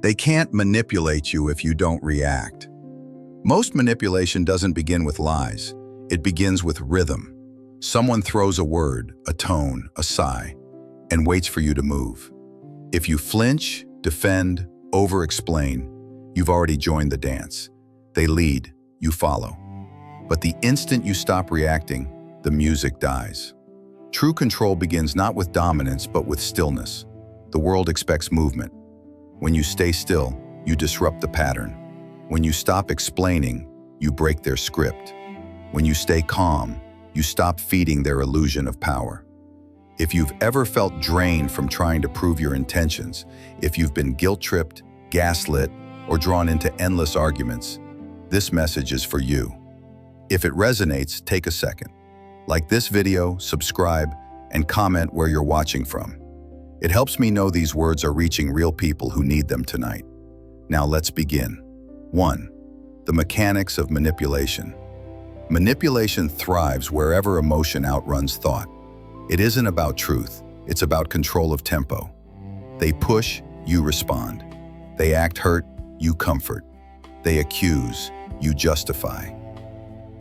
They can't manipulate you if you don't react. Most manipulation doesn't begin with lies. It begins with rhythm. Someone throws a word, a tone, a sigh, and waits for you to move. If you flinch, defend, over-explain, you've already joined the dance. They lead, you follow. But the instant you stop reacting, the music dies. True control begins not with dominance, but with stillness. The world expects movement. When you stay still, you disrupt the pattern. When you stop explaining, you break their script. When you stay calm, you stop feeding their illusion of power. If you've ever felt drained from trying to prove your intentions, if you've been guilt-tripped, gaslit, or drawn into endless arguments, this message is for you. If it resonates, take a second. Like this video, subscribe, and comment where you're watching from. It helps me know these words are reaching real people who need them tonight. Now let's begin. 1. The mechanics of manipulation. Manipulation thrives wherever emotion outruns thought. It isn't about truth, it's about control of tempo. They push, you respond. They act hurt, you comfort. They accuse, you justify.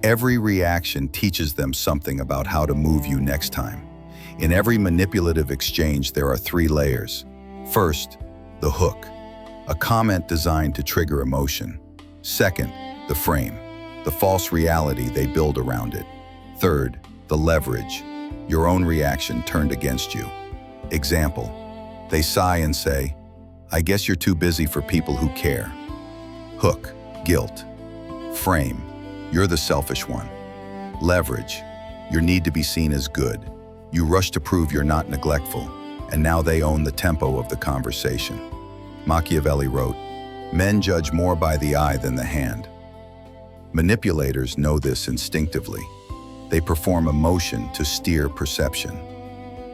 Every reaction teaches them something about how to move you next time. In every manipulative exchange, there are 3 layers. First, the hook, a comment designed to trigger emotion. Second, the frame, the false reality they build around it. Third, the leverage, your own reaction turned against you. Example, they sigh and say, "I guess you're too busy for people who care." Hook, guilt. Frame, you're the selfish one. Leverage, your need to be seen as good. You rush to prove you're not neglectful, and now they own the tempo of the conversation. Machiavelli wrote, "Men judge more by the eye than the hand." Manipulators know this instinctively. They perform emotion to steer perception.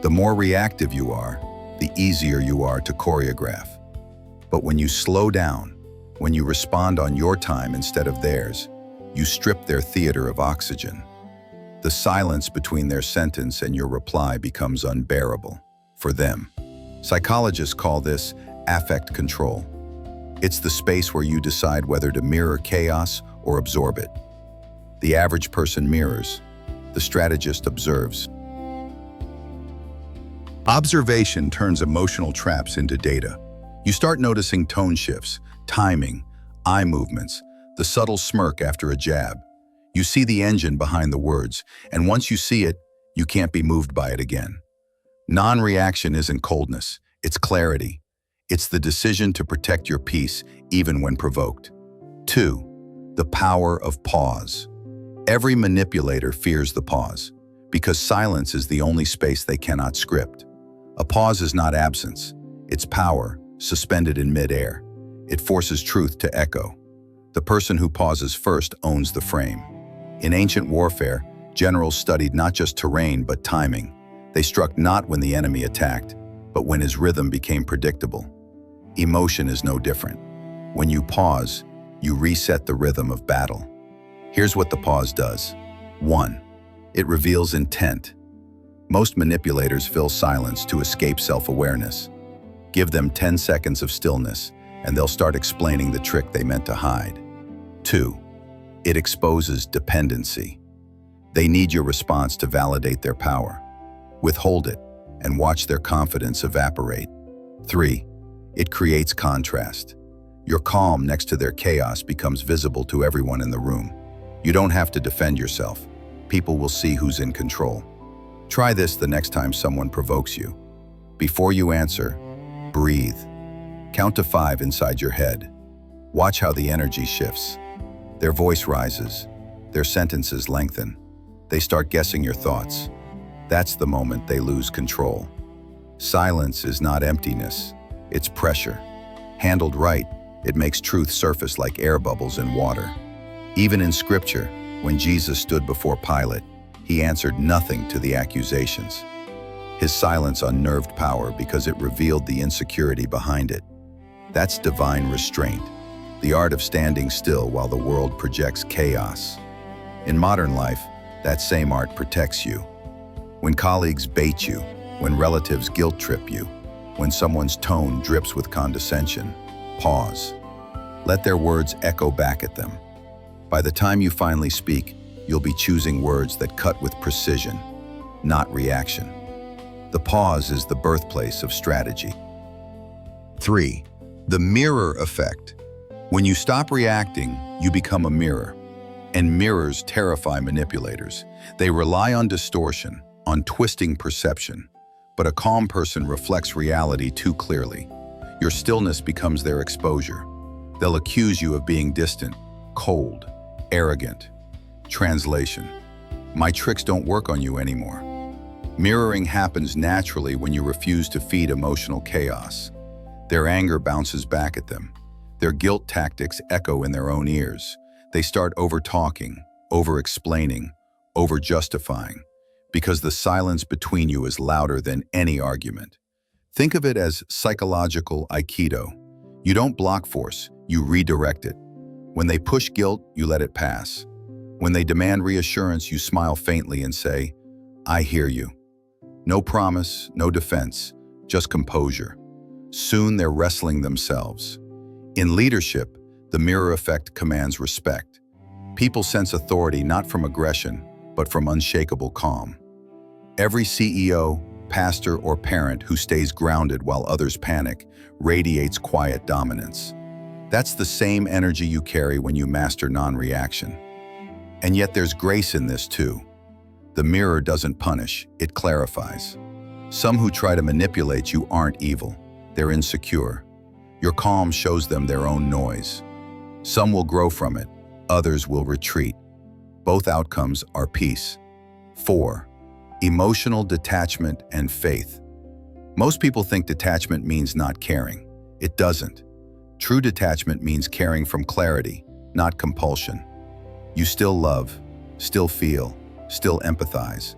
The more reactive you are, the easier you are to choreograph. But when you slow down, when you respond on your time instead of theirs, you strip their theater of oxygen. The silence between their sentence and your reply becomes unbearable for them. Psychologists call this affect control. It's the space where you decide whether to mirror chaos or absorb it. The average person mirrors. The strategist observes. Observation turns emotional traps into data. You start noticing tone shifts, timing, eye movements, the subtle smirk after a jab. You see the engine behind the words, and once you see it, you can't be moved by it again. Non-reaction isn't coldness, it's clarity. It's the decision to protect your peace even when provoked. 2. The power of pause. Every manipulator fears the pause, because silence is the only space they cannot script. A pause is not absence, it's power, suspended in midair. It forces truth to echo. The person who pauses first owns the frame. In ancient warfare, generals studied not just terrain but timing. They struck not when the enemy attacked, but when his rhythm became predictable. Emotion is no different. When you pause, you reset the rhythm of battle. Here's what the pause does. 1. It reveals intent. Most manipulators fill silence to escape self-awareness. Give them 10 seconds of stillness, and they'll start explaining the trick they meant to hide. 2. It exposes dependency. They need your response to validate their power. Withhold it, and watch their confidence evaporate. 3. It creates contrast. Your calm next to their chaos becomes visible to everyone in the room. You don't have to defend yourself. People will see who's in control. Try this the next time someone provokes you. Before you answer, breathe. Count to 5 inside your head. Watch how the energy shifts. Their voice rises. Their sentences lengthen. They start guessing your thoughts. That's the moment they lose control. Silence is not emptiness. It's pressure. Handled right, it makes truth surface like air bubbles in water. Even in Scripture, when Jesus stood before Pilate, he answered nothing to the accusations. His silence unnerved power because it revealed the insecurity behind it. That's divine restraint, the art of standing still while the world projects chaos. In modern life, that same art protects you. When colleagues bait you, when relatives guilt-trip you, when someone's tone drips with condescension, Pause. Let their words echo back at them. By the time you finally speak, you'll be choosing words that cut with precision, not reaction. The pause is the birthplace of strategy. 3. The mirror effect. When you stop reacting, you become a mirror. And mirrors terrify manipulators. They rely on distortion, on twisting perception. But a calm person reflects reality too clearly. Your stillness becomes their exposure. They'll accuse you of being distant, cold, arrogant. Translation: my tricks don't work on you anymore. Mirroring happens naturally when you refuse to feed emotional chaos. Their anger bounces back at them. Their guilt tactics echo in their own ears. They start over-talking, over-explaining, over-justifying, because the silence between you is louder than any argument. Think of it as psychological Aikido. You don't block force, you redirect it. When they push guilt, you let it pass. When they demand reassurance, you smile faintly and say, "I hear you." No promise, no defense, just composure. Soon they're wrestling themselves. In leadership, the mirror effect commands respect. People sense authority not from aggression, but from unshakable calm. Every CEO, pastor, or parent who stays grounded while others panic radiates quiet dominance. That's the same energy you carry when you master non-reaction. And yet there's grace in this too. The mirror doesn't punish, it clarifies. Some who try to manipulate you aren't evil, they're insecure. Your calm shows them their own noise. Some will grow from it, others will retreat. Both outcomes are peace. 4. Emotional detachment and faith. Most people think detachment means not caring. It doesn't. True detachment means caring from clarity, not compulsion. You still love, still feel, still empathize,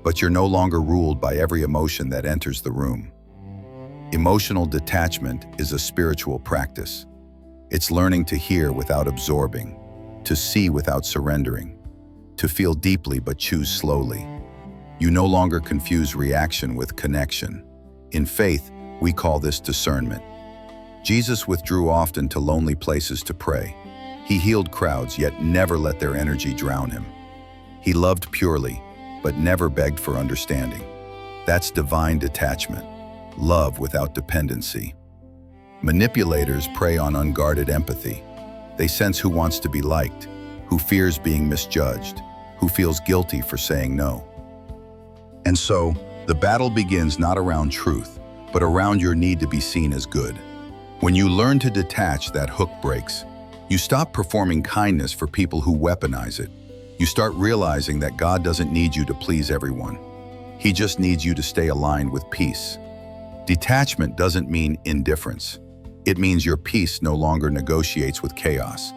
but you're no longer ruled by every emotion that enters the room. Emotional detachment is a spiritual practice. It's learning to hear without absorbing, to see without surrendering, to feel deeply but choose slowly. You no longer confuse reaction with connection. In faith, we call this discernment. Jesus withdrew often to lonely places to pray. He healed crowds, yet never let their energy drown him. He loved purely, but never begged for understanding. That's divine detachment, love without dependency. Manipulators prey on unguarded empathy. They sense who wants to be liked, who fears being misjudged, who feels guilty for saying no. And so, the battle begins not around truth, but around your need to be seen as good. When you learn to detach, that hook breaks. You stop performing kindness for people who weaponize it. You start realizing that God doesn't need you to please everyone. He just needs you to stay aligned with peace. Detachment doesn't mean indifference. It means your peace no longer negotiates with chaos.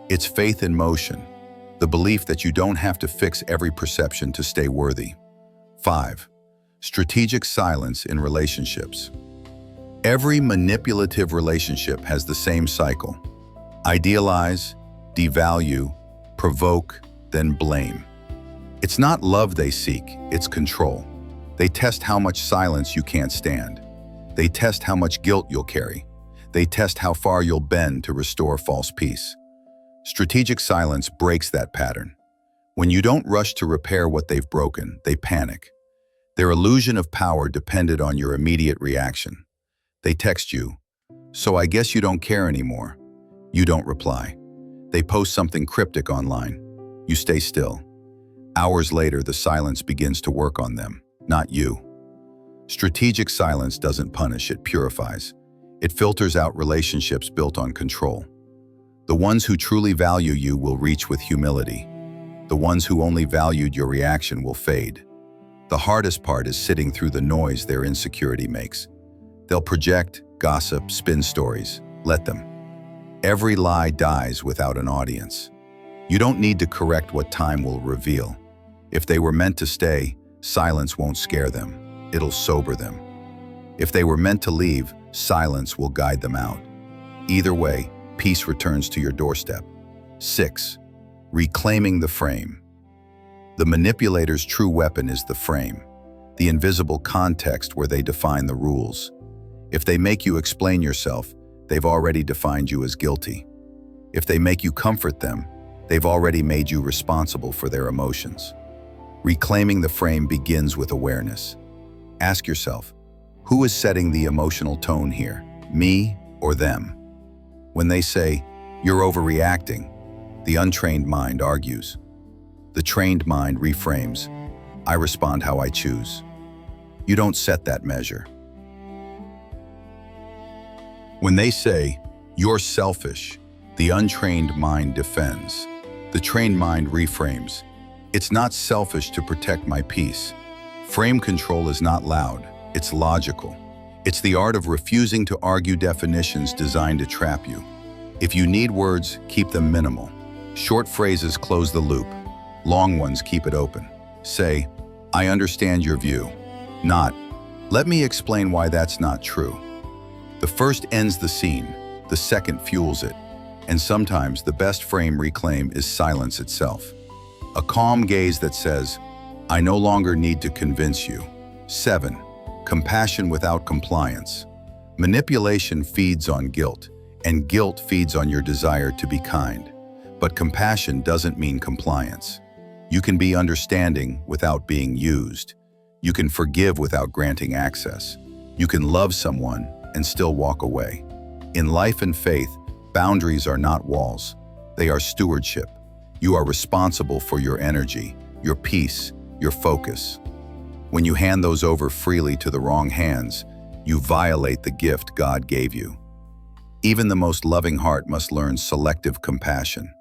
It's faith in motion, the belief that you don't have to fix every perception to stay worthy. 5. Strategic silence in relationships. Every manipulative relationship has the same cycle. Idealize, devalue, provoke, then blame. It's not love they seek, it's control. They test how much silence you can't stand. They test how much guilt you'll carry. They test how far you'll bend to restore false peace. Strategic silence breaks that pattern. When you don't rush to repair what they've broken, they panic. Their illusion of power depended on your immediate reaction. They text you, "So I guess you don't care anymore." You don't reply. They post something cryptic online. You stay still. Hours later, the silence begins to work on them, not you. Strategic silence doesn't punish, it purifies. It filters out relationships built on control. The ones who truly value you will reach with humility. The ones who only valued your reaction will fade. The hardest part is sitting through the noise their insecurity makes. They'll project, gossip, spin stories. Let them. Every lie dies without an audience. You don't need to correct what time will reveal. If they were meant to stay, silence won't scare them. It'll sober them. If they were meant to leave, silence will guide them out. Either way, peace returns to your doorstep. 6. Reclaiming the frame. The manipulator's true weapon is the frame, the invisible context where they define the rules. If they make you explain yourself, they've already defined you as guilty. If they make you comfort them, they've already made you responsible for their emotions. Reclaiming the frame begins with awareness. Ask yourself, who is setting the emotional tone here, me or them? When they say, "You're overreacting," the untrained mind argues. The trained mind reframes, "I respond how I choose." You don't set that measure. When they say, "You're selfish," the untrained mind defends. The trained mind reframes, "It's not selfish to protect my peace." Frame control is not loud, it's logical. It's the art of refusing to argue definitions designed to trap you. If you need words, keep them minimal. Short phrases close the loop. Long ones keep it open. Say, "I understand your view." Not, "Let me explain why that's not true." The first ends the scene, the second fuels it. And sometimes the best frame reclaim is silence itself. A calm gaze that says, "I no longer need to convince you." 7. Compassion without compliance. Manipulation feeds on guilt, and guilt feeds on your desire to be kind. But compassion doesn't mean compliance. You can be understanding without being used. You can forgive without granting access. You can love someone and still walk away. In life and faith, boundaries are not walls. They are stewardship. You are responsible for your energy, your peace, your focus. When you hand those over freely to the wrong hands, you violate the gift God gave you. Even the most loving heart must learn selective compassion.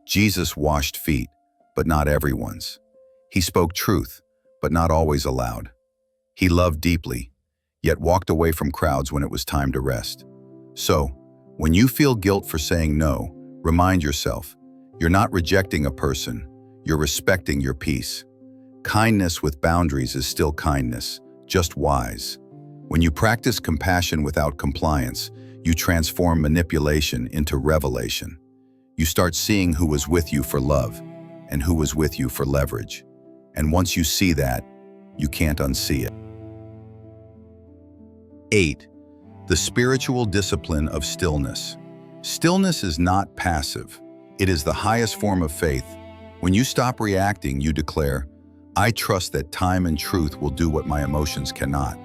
Jesus washed feet, but not everyone's. He spoke truth, but not always aloud. He loved deeply, yet walked away from crowds when it was time to rest. So, when you feel guilt for saying no, remind yourself, you're not rejecting a person, you're respecting your peace. Kindness with boundaries is still kindness, just wise. When you practice compassion without compliance, you transform manipulation into revelation. You start seeing who was with you for love and who was with you for leverage. And once you see that, you can't unsee it. 8. The spiritual discipline of stillness. Stillness is not passive. It is the highest form of faith. When you stop reacting, you declare, "I trust that time and truth will do what my emotions cannot."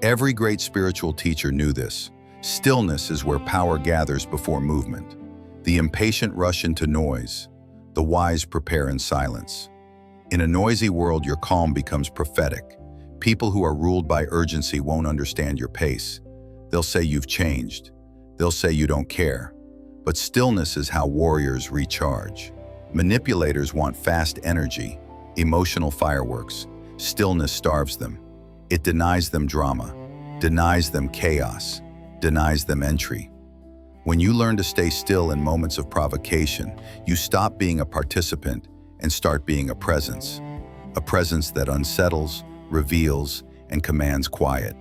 Every great spiritual teacher knew this. Stillness is where power gathers before movement. The impatient rush into noise. The wise prepare in silence. In a noisy world, your calm becomes prophetic. People who are ruled by urgency won't understand your pace. They'll say you've changed. They'll say you don't care. But stillness is how warriors recharge. Manipulators want fast energy, emotional fireworks. Stillness starves them. It denies them drama, denies them chaos, denies them entry. When you learn to stay still in moments of provocation, you stop being a participant and start being a presence that unsettles, reveals, and commands quiet.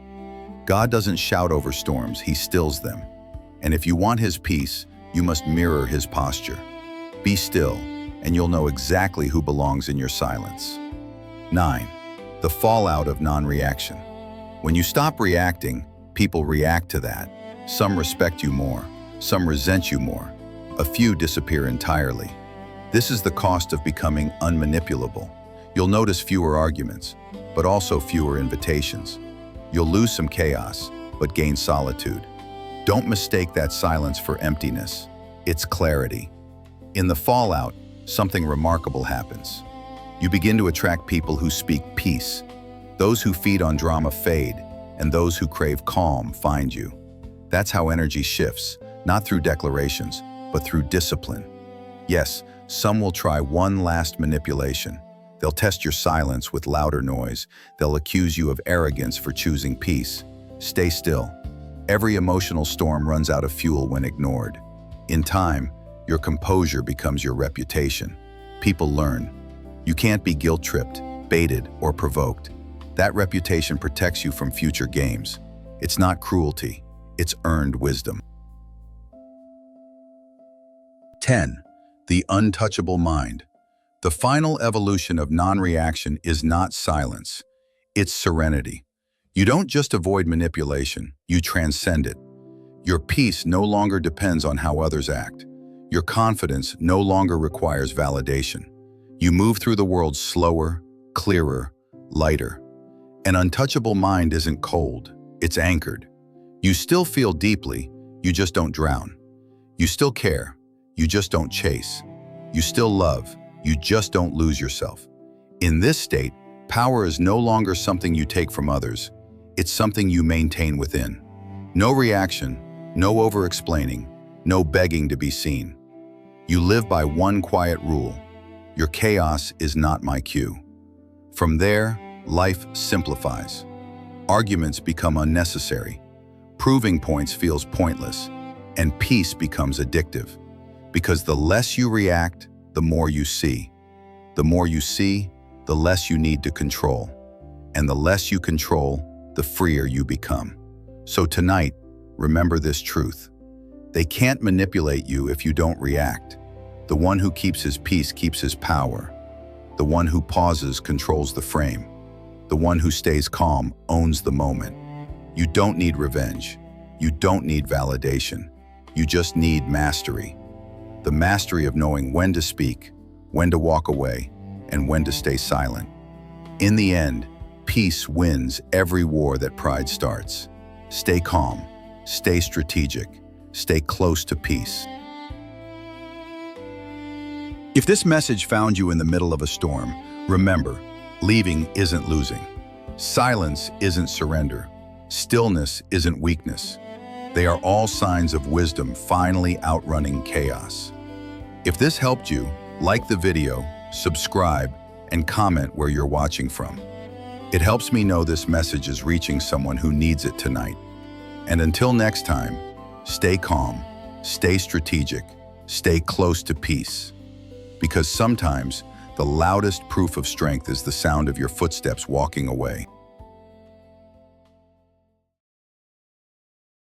God doesn't shout over storms, he stills them. And if you want his peace, you must mirror his posture. Be still, and you'll know exactly who belongs in your silence. 9. The fallout of non-reaction. When you stop reacting, people react to that. Some respect you more, some resent you more. A few disappear entirely. This is the cost of becoming unmanipulable. You'll notice fewer arguments, but also fewer invitations. You'll lose some chaos, but gain solitude. Don't mistake that silence for emptiness. It's clarity. In the fallout, something remarkable happens. You begin to attract people who speak peace. Those who feed on drama fade, and those who crave calm find you. That's how energy shifts, not through declarations, but through discipline. Yes, some will try one last manipulation. They'll test your silence with louder noise. They'll accuse you of arrogance for choosing peace. Stay still. Every emotional storm runs out of fuel when ignored. In time, your composure becomes your reputation. People learn. You can't be guilt-tripped, baited, or provoked. That reputation protects you from future games. It's not cruelty, it's earned wisdom. 10. The untouchable mind. The final evolution of non-reaction is not silence, it's serenity. You don't just avoid manipulation, you transcend it. Your peace no longer depends on how others act. Your confidence no longer requires validation. You move through the world slower, clearer, lighter. An untouchable mind isn't cold, it's anchored. You still feel deeply, you just don't drown. You still care, you just don't chase. You still love, you just don't lose yourself. In this state, power is no longer something you take from others, it's something you maintain within. No reaction, no over-explaining, no begging to be seen. You live by one quiet rule: your chaos is not my cue. From there, life simplifies. Arguments become unnecessary. Proving points feels pointless, and peace becomes addictive. Because the less you react, the more you see. The more you see, the less you need to control. And the less you control, the freer you become. So tonight, remember this truth. They can't manipulate you if you don't react. The one who keeps his peace keeps his power. The one who pauses controls the frame. The one who stays calm owns the moment. You don't need revenge. You don't need validation. You just need mastery. The mastery of knowing when to speak, when to walk away, and when to stay silent. In the end, peace wins every war that pride starts. Stay calm, stay strategic, stay close to peace. If this message found you in the middle of a storm, remember, leaving isn't losing. Silence isn't surrender. Stillness isn't weakness. They are all signs of wisdom finally outrunning chaos. If this helped you, like the video, subscribe, and comment where you're watching from. It helps me know this message is reaching someone who needs it tonight. And until next time, stay calm, stay strategic, stay close to peace. Because sometimes, the loudest proof of strength is the sound of your footsteps walking away.